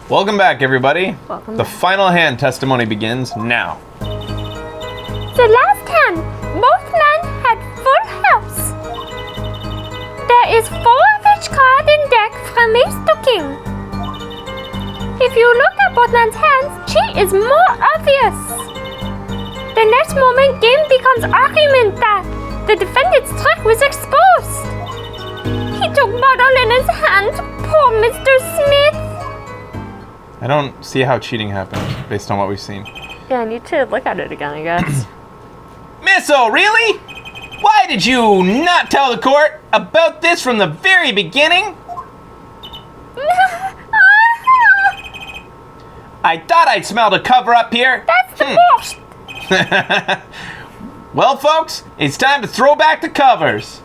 Welcome back, everybody. Welcome The back. final hand testimony begins now. The last hand, both men had full house. There is 4 of each card in deck from ace to king. If you look at both men's hands, cheat is more obvious. The next moment, game becomes argument that the defendant's trick was exposed. He took bottle in his hand, poor Mr. Smith. I don't see how cheating happened based on what we've seen. Yeah, I need to look at it again, I guess. Misso, really? Why did you not tell the court about this from the very beginning? I thought I'd smelled a cover up here. That's the worst. Well, folks, it's time to throw back the covers.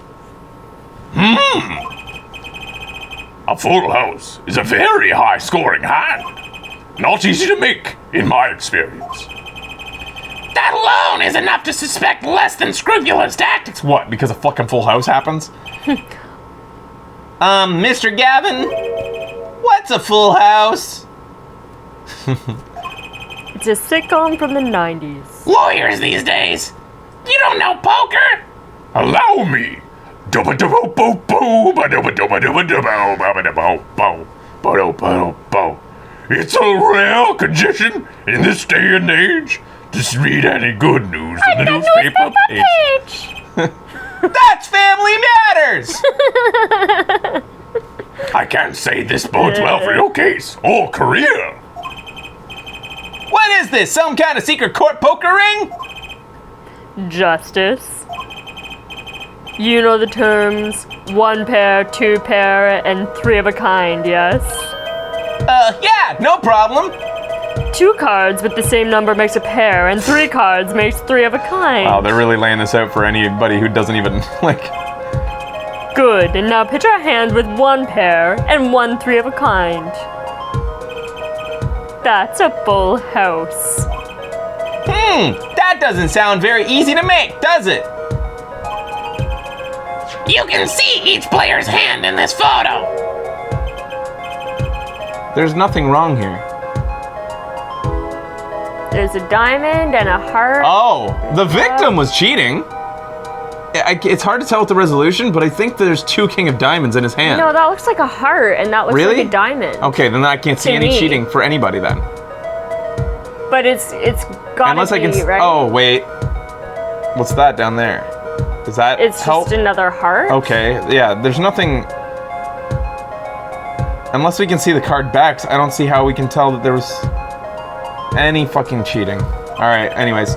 A full house is a very high-scoring hand. Not easy to make, in my experience. That alone is enough to suspect less than scrupulous tactics. What, because a fucking full house happens? Mr. Gavin, what's a full house? It's a sitcom from the 90s. Lawyers these days. You don't know poker? Allow me. It's a rare condition in this day and age to read any good news in the newspaper page. That's Family Matters! I can't say this bodes well for your case or career. What is this, some kind of secret court poker ring? Justice. You know the terms 1 pair, 2 pair, and 3 of a kind, yes? Yeah, no problem. 2 cards with the same number makes a pair, and 3 cards makes 3 of a kind. Wow, they're really laying this out for anybody who doesn't even, Good, and now picture a hand with 1 pair and 1 3 of a kind. That's a full house. That doesn't sound very easy to make, does it? You can see each player's hand in this photo. There's nothing wrong here. There's a diamond and a heart. Oh, the victim was cheating. It's hard to tell with the resolution, but I think there's 2 King of Diamonds in his hand. No, that looks like a heart, and that looks Really? like a diamond. Okay, then I can't see To any me. cheating for anybody then. But it's gotta Unless be, I can. right? Oh wait, what's that down there? Does that It's help? just another heart? Okay, yeah. There's nothing. Unless we can see the card backs, I don't see how we can tell that there was any fucking cheating. All right. Anyways,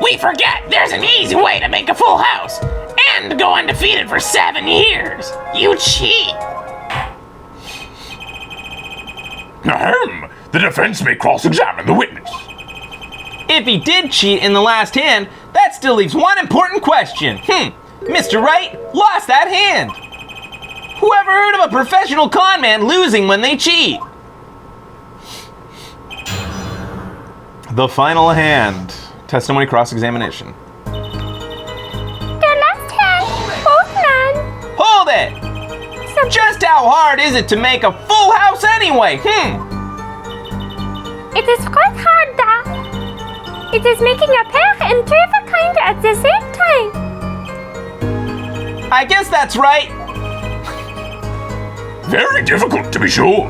We forget there's an easy way to make a full house and to go undefeated for 7 years. You cheat. Ahem. The defense may cross-examine the witness. if he did cheat in the last hand, that still leaves one important question. Mr. Wright lost that hand. Whoever heard of a professional con man losing when they cheat? The final hand. Testimony cross-examination. The last hand, both men. Hold it! Just how hard is it to make a full house anyway? It is quite hard, that. It is making a pair and 3 of a kind at the same time. I guess that's right. Very difficult, to be sure.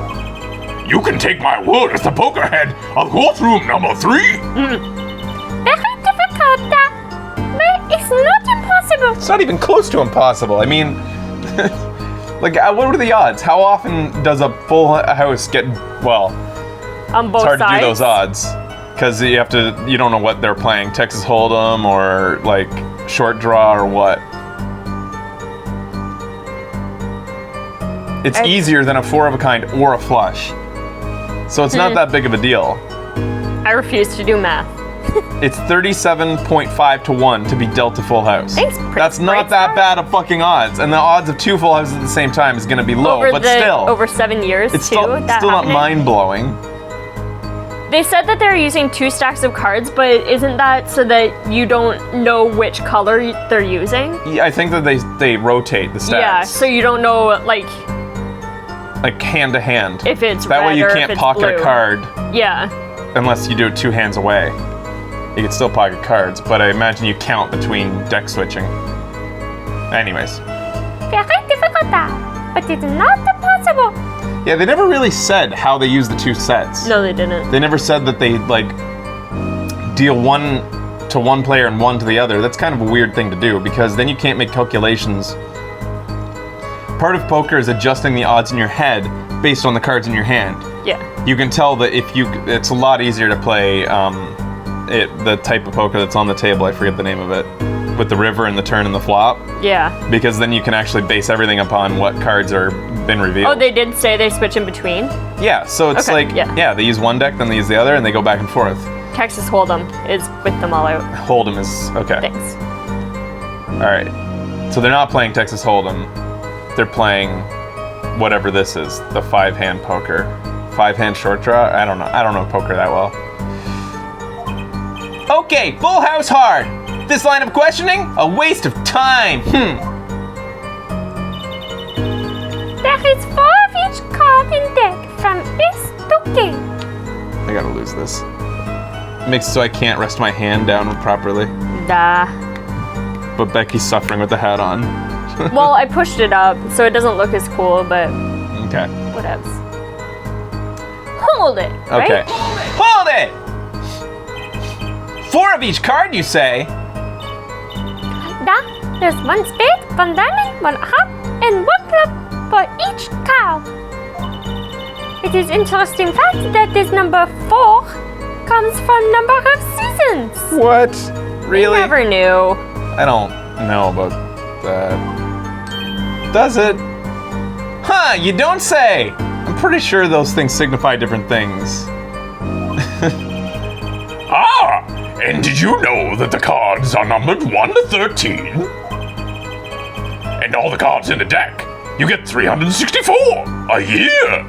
You can take my word as the poker head of courtroom number 3. Very difficult, that. But it's not impossible. It's not even close to impossible. I mean, what are the odds? How often does a full house get, well, On both it's hard sides. to do those odds. Because you don't know what they're playing. Texas Hold'em or like short draw or what. It's easier than a 4 of a kind or a flush. So it's not that big of a deal. I refuse to do math. It's 37.5 to 1 to be dealt a full house. Thanks, That's not that bad of fucking odds. And the odds of 2 full houses at the same time is going to be low, over but still. Over 7 years, It's too. still that not happening? mind-blowing. They said that they're using 2 stacks of cards, but isn't that so that you don't know which color they're using? Yeah, I think that they rotate the stacks. Yeah, so you don't know, like, like hand to hand. If it's that red way you or if can't it's pocket blue. a card Yeah. unless you do it 2 hands away. You can still pocket cards, but I imagine you count between deck switching. Anyways. Very difficult, but it's not impossible. Yeah, they never really said how they use the 2 sets. No, they didn't. They never said that they, like, deal 1 to one player and 1 to the other. That's kind of a weird thing to do, because then you can't make calculations. Part of poker is adjusting the odds in your head based on the cards in your hand. Yeah. You can tell that it's a lot easier to play the type of poker that's on the table. I forget the name of it. With the river and the turn and the flop. Yeah. Because then you can actually base everything upon what cards are been revealed. Oh, they did say they switch in between? Yeah, so it's Okay, like, yeah. they use one deck, then they use the other, and they go back and forth. Texas Hold'em is with them all out. Hold'em is, okay. Thanks. Alright. So they're not playing Texas Hold'em. They're playing whatever this is, the 5-hand poker. 5-hand short draw? I don't know poker that well. Okay, full house hard. This line of questioning, a waste of time. There is 4 of each card in deck from east to king. I gotta lose this. It makes it so I can't rest my hand down properly. Nah. But Becky's suffering with the hat on. Well, I pushed it up, so it doesn't look as cool, but Okay. whatevs. Hold it, right? Okay. Hold it! 4 of each card, you say? There's 1 spade, 1 diamond, 1 heart, and 1 club for each card. It is interesting fact that this number 4 comes from number of seasons. What? Really? Never knew. I don't know about that. Does it? Huh, you don't say! I'm pretty sure those things signify different things. Ah! And did you know that the cards are numbered 1 to 13? And all the cards in the deck, you get 364 a year!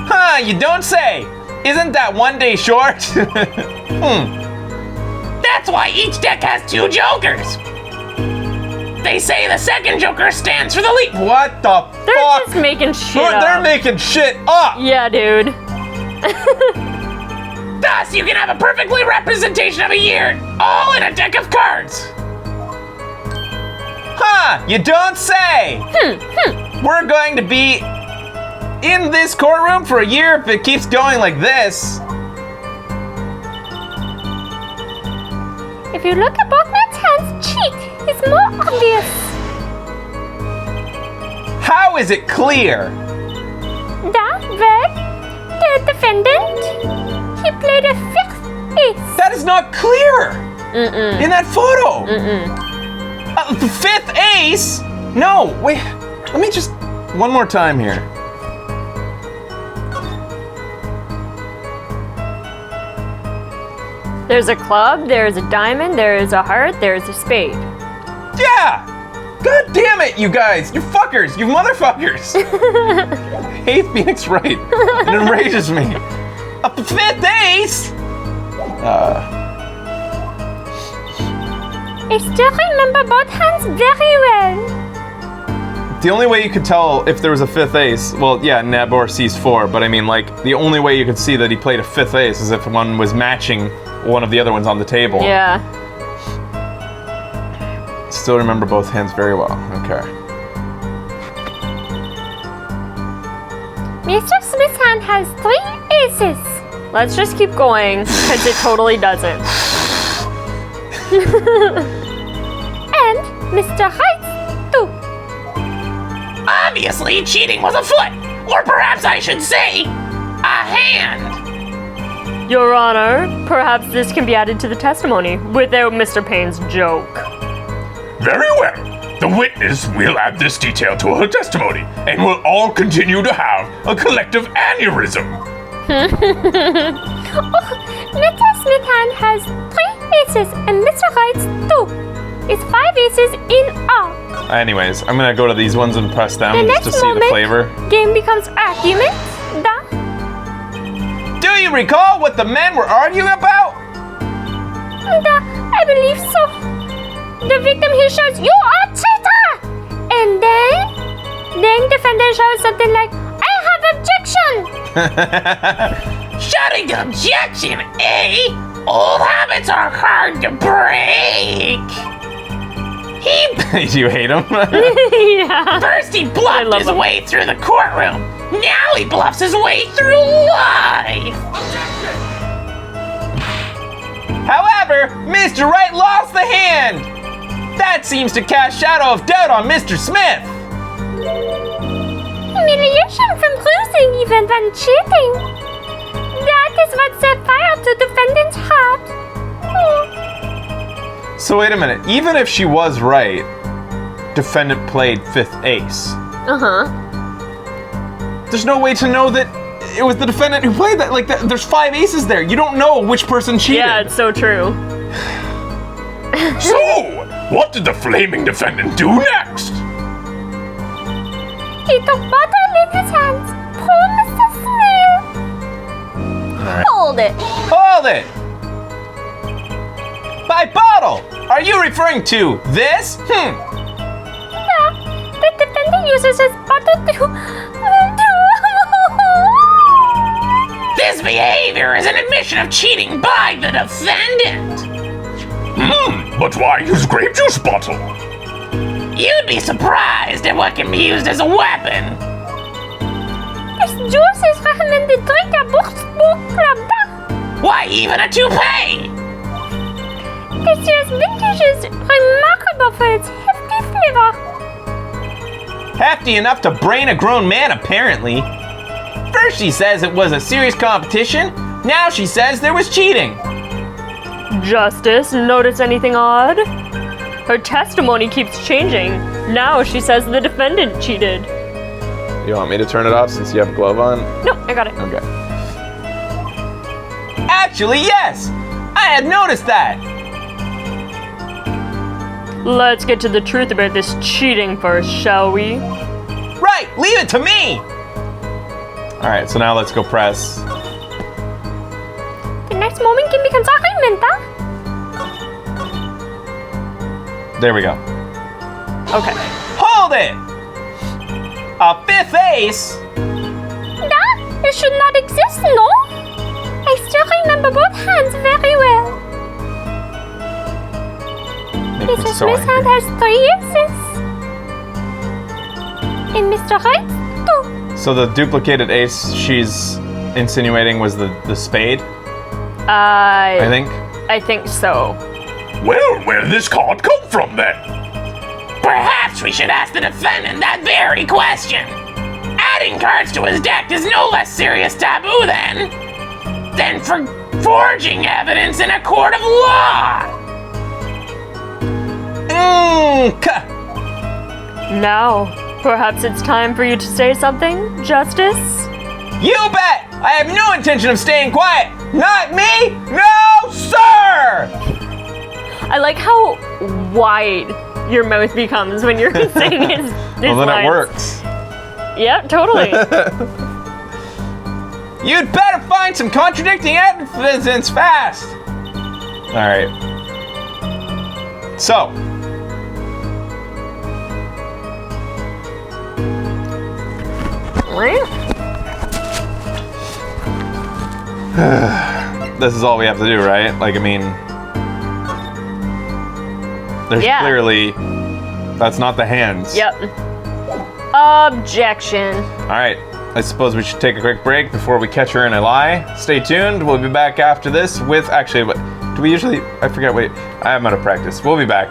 Huh, you don't say! Isn't that 1 day short? That's why each deck has 2 jokers. They say the second joker stands for the lead. What the They're fuck? just making shit They're up. making shit up! Yeah, dude. Thus, you can have a perfectly representation of a year, all in a deck of cards. Huh, you don't say! We're going to be in this courtroom for a year if it keeps going like this. If you look at both men's hands, cheat is more obvious. How is it clear? The defendant, he played a 5th ace. That is not clear! In that photo! The 5th ace? No, wait, let me just, one more time here. There's a club, there's a diamond, there's a heart, there's a spade. Yeah! God damn it, you guys! You fuckers! You motherfuckers! I hate Phoenix Wright. It enrages me. A 5th ace? I still remember both hands very well. The only way you could tell if there was a 5th ace, well, yeah, Nabor sees 4, but I mean, like, the only way you could see that he played a 5th ace is if one was matching one of the other ones on the table. Yeah. Still remember both hands very well. Okay. Mr. Smith's hand has 3 aces. Let's just keep going, because it totally doesn't. And Mr. Wright's 2. Obviously, cheating was afoot, or perhaps I should say, a hand. Your Honor, perhaps this can be added to the testimony without Mr. Payne's joke. Very well. The witness will add this detail to her testimony, and we'll all continue to have a collective aneurysm. Mr. Smith's hand has 3 aces and Mr. Wright's 2. It's 5 aces in all. Anyways, I'm gonna go to these ones and press them The just to next see the moment, flavor. game becomes argument. Do you recall what the men were arguing about? I believe so. The victim he shouts, "You are traitor!" And then Then defendant shouts something like, I have objection! Shouting objection, eh? Old habits are hard to break. Do you hate him? Yeah. First he bluffed love his him. way through the courtroom. Now he bluffs his way through life. However, Mr. Wright lost the hand. That seems to cast shadow of doubt on Mr. Smith. Humiliation from losing even when cheating. That is what set fire to defendant's heart. Oh. So wait a minute. Even if she was right, defendant played fifth ace. Uh-huh. There's no way to know that it was the defendant who played that. Like, there's 5 aces there. You don't know which person cheated. Yeah, it's so true. So, what did the flaming defendant do next? He took bottle in his hands. Poor Mr. Smith. Hold it. Hold it! By bottle, are you referring to this? Yeah, the defendant uses his bottle to... This behavior is an admission of cheating by the defendant. But why use grape juice bottle? You'd be surprised at what can be used as a weapon. This juice is recommended drink at book club. Why even a toupee? This year's vintage is remarkable for its hefty flavor. Hefty enough to brain a grown man, apparently. First she says it was a serious competition. Now she says there was cheating. Justice, notice anything odd? Her testimony keeps changing. Now she says the defendant cheated. You want me to turn it off since you have a glove on? No, I got it. Okay. Actually, yes! I had noticed that! Let's get to the truth about this cheating first, shall we? Right, leave it to me! Alright, so now let's go press. The next moment can become argument, huh? There we go. Okay. Hold it! A fifth ace? That it should not exist, no? I still remember both hands very well. Make me Mr. so Smith's hand angry. has 3 aces. And Mr. Wright's 2. So the duplicated ace she's insinuating was the spade, I think. I think so. Well, where did this card come from then? Perhaps we should ask the defendant that very question. Adding cards to his deck is no less serious taboo than for forging evidence in a court of law. Now, perhaps it's time for you to say something, Justice? You bet! I have no intention of staying quiet! Not me! No, sir! I like how wide your mouth becomes when you're saying his Well, then lines. it works. Yep, totally. You'd better find some contradicting evidence fast! Alright. So. This is all we have to do, right? Like, I mean, there's Yeah. clearly, that's not the hands. Yep. Objection. All right, I suppose we should take a quick break before we catch her in a lie. Stay tuned. We'll be back after this with, actually, what do we usually, I forget, wait, I'm out of practice. We'll be back.